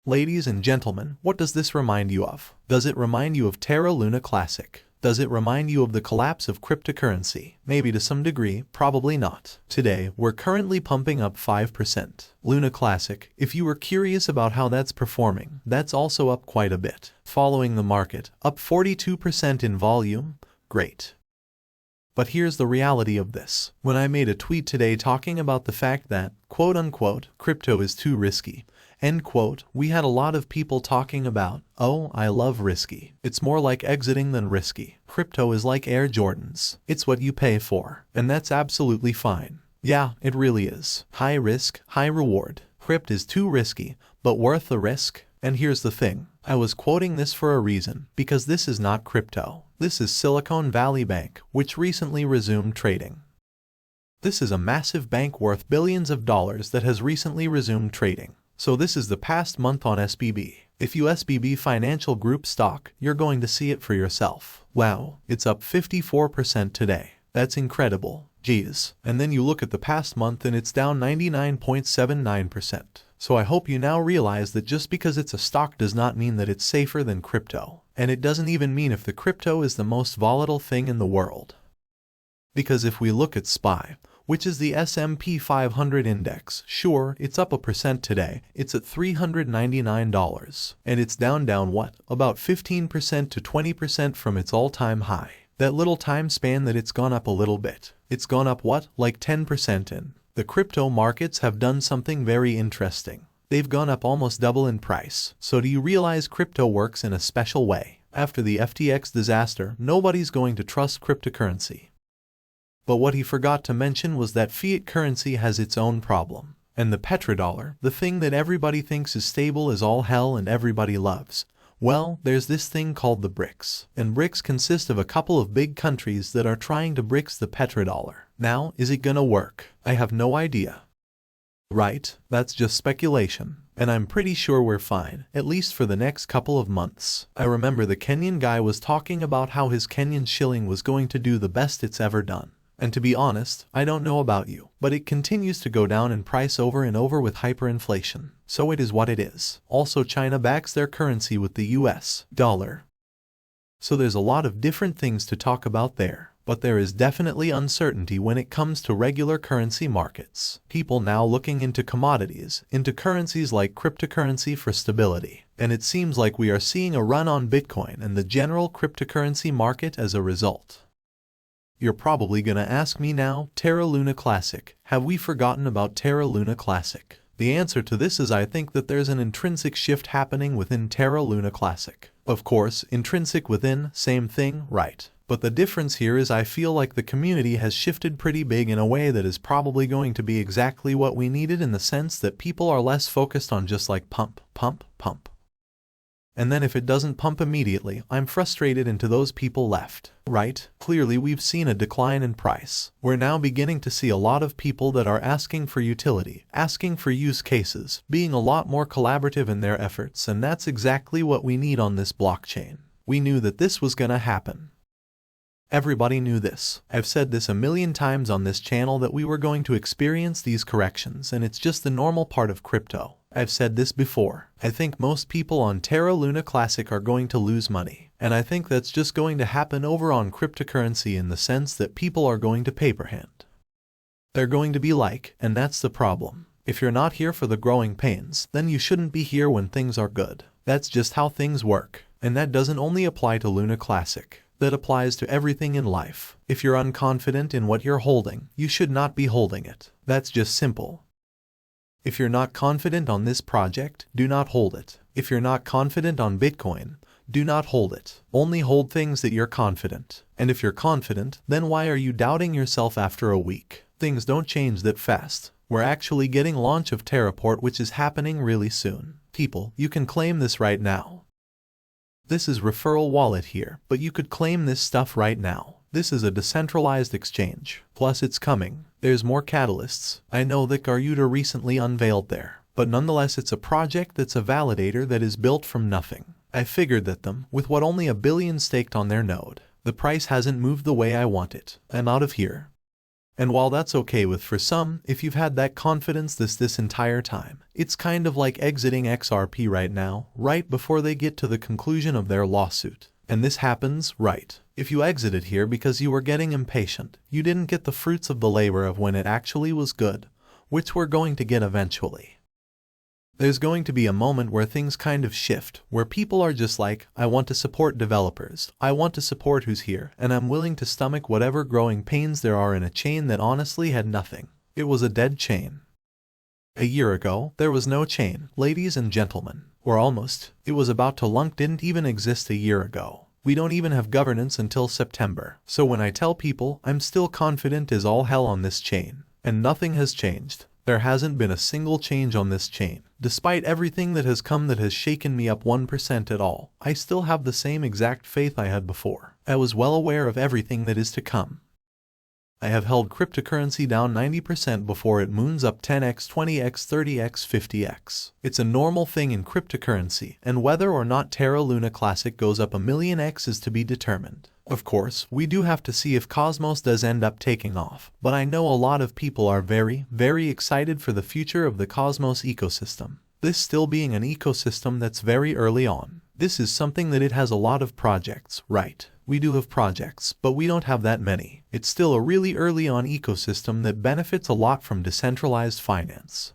Ladies and gentlemen, what does this remind you of? Does it remind you of Terra Luna Classic? Does it remind you of the collapse of cryptocurrency? Maybe to some degree, probably not. Today, we're currently pumping up 5%. Luna Classic, if you were curious about how that's performing, that's also up quite a bit. Following the market, up 42% in volume, great. But here's the reality of this. When I made a tweet today talking about the fact that, quote-unquote, crypto is too risky, end quote, we had a lot of people talking about, oh, I love risky. It's more like exiting than risky. Crypto is like Air Jordans. It's what you pay for. And that's absolutely fine. Yeah, it really is. High risk, high reward. Crypto is too risky, but worth the risk. And here's the thing. I was quoting this for a reason, because this is not crypto. This is Silicon Valley Bank, which recently resumed trading. This is a massive bank worth billions of dollars that has recently resumed trading. So this is the past month on SBB. If you SBB Financial Group stock, you're going to see it for yourself. Wow, it's up 54% today. That's incredible. Geez. And then you look at the past month and it's down 99.79%. So I hope you now realize that just because it's a stock does not mean that it's safer than crypto. And it doesn't even mean if the crypto is the most volatile thing in the world. Because if we look at SPY, which is the S&P 500 index, sure, it's up 1% today. It's at $399. And it's down what? About 15% to 20% from its all-time high. That little time span that it's gone up a little bit. It's gone up what? Like 10% in. The crypto markets have done something very interesting. They've gone up almost double in price. So do you realize crypto works in a special way? After the FTX disaster, nobody's going to trust cryptocurrency. But what he forgot to mention was that fiat currency has its own problem. And the petrodollar, the thing that everybody thinks is stable as all hell and everybody loves. Well, there's this thing called the BRICS. And BRICS consist of a couple of big countries that are trying to BRICS the petrodollar. Now, is it gonna work? I have no idea. Right? That's just speculation. And I'm pretty sure we're fine, at least for the next couple of months. I remember the Kenyan guy was talking about how his Kenyan shilling was going to do the best it's ever done. And to be honest, I don't know about you, but it continues to go down in price over and over with hyperinflation. So it is what it is. Also, China backs their currency with the US dollar. So there's a lot of different things to talk about there. But there is definitely uncertainty when it comes to regular currency markets. People now looking into commodities, into currencies like cryptocurrency for stability. And it seems like we are seeing a run on Bitcoin and the general cryptocurrency market as a result. You're probably gonna ask me now, Terra Luna Classic, have we forgotten about Terra Luna Classic? The answer to this is I think that there's an intrinsic shift happening within Terra Luna Classic. Of course, intrinsic within, same thing, right? But the difference here is I feel like the community has shifted pretty big in a way that is probably going to be exactly what we needed, in the sense that people are less focused on just like pump, pump, pump. And then if it doesn't pump immediately, I'm frustrated, and to those people left, right? Clearly we've seen a decline in price. We're now beginning to see a lot of people that are asking for utility, asking for use cases, being a lot more collaborative in their efforts, and that's exactly what we need on this blockchain. We knew that this was gonna happen. Everybody knew this. I've said this a million times on this channel that we were going to experience these corrections, and it's just the normal part of crypto. I've said this before. I think most people on Terra Luna Classic are going to lose money. And I think that's just going to happen over on cryptocurrency, in the sense that people are going to paperhand. They're going to be like, and that's the problem. If you're not here for the growing pains, then you shouldn't be here when things are good. That's just how things work. And that doesn't only apply to Luna Classic. That applies to everything in life. If you're unconfident in what you're holding, you should not be holding it. That's just simple. If you're not confident on this project, do not hold it. If you're not confident on Bitcoin, do not hold it. Only hold things that you're confident. And if you're confident, then why are you doubting yourself after a week? Things don't change that fast. We're actually getting launch of Terraport, which is happening really soon. People, you can claim this right now. This is Referral Wallet here, but you could claim this stuff right now. This is a decentralized exchange. Plus it's coming. There's more catalysts. I know that Garuda recently unveiled there. But nonetheless, it's a project that's a validator that is built from nothing. I figured that with what only 1 billion staked on their node, the price hasn't moved the way I want it. I'm out of here. And while that's okay with for some, if you've had that confidence this entire time, it's kind of like exiting XRP right now, right before they get to the conclusion of their lawsuit. And this happens, right? If you exited here because you were getting impatient, you didn't get the fruits of the labor of when it actually was good, which we're going to get eventually. There's going to be a moment where things kind of shift, where people are just like, I want to support developers, I want to support who's here, and I'm willing to stomach whatever growing pains there are in a chain that honestly had nothing. It was a dead chain. A year ago, there was no chain, ladies and gentlemen. Or almost. It was about to lunk didn't even exist a year ago. We don't even have governance until September. So when I tell people I'm still confident as all hell on this chain, and nothing has changed. There hasn't been a single change on this chain. Despite everything that has come that has shaken me up 1% at all, I still have the same exact faith I had before. I was well aware of everything that is to come. I have held cryptocurrency down 90% before it moons up 10x, 20x, 30x, 50x. It's a normal thing in cryptocurrency, and whether or not Terra Luna Classic goes up 1,000,000x is to be determined. Of course, we do have to see if Cosmos does end up taking off, but I know a lot of people are very, very excited for the future of the Cosmos ecosystem. This still being an ecosystem that's very early on. This is something that it has a lot of projects, right? We do have projects, but we don't have that many. It's still a really early on ecosystem that benefits a lot from decentralized finance.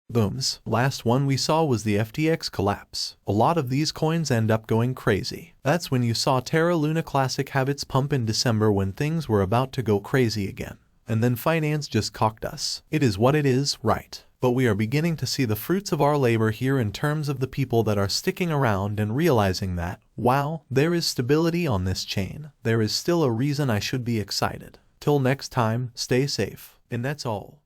Booms. Last one we saw was the FTX collapse. A lot of these coins end up going crazy. That's when you saw Terra Luna Classic have its pump in December when things were about to go crazy again. And then finance just cocked us. It is what it is, right? But we are beginning to see the fruits of our labor here in terms of the people that are sticking around and realizing that, wow, there is stability on this chain. There is still a reason I should be excited. Till next time, stay safe. And that's all.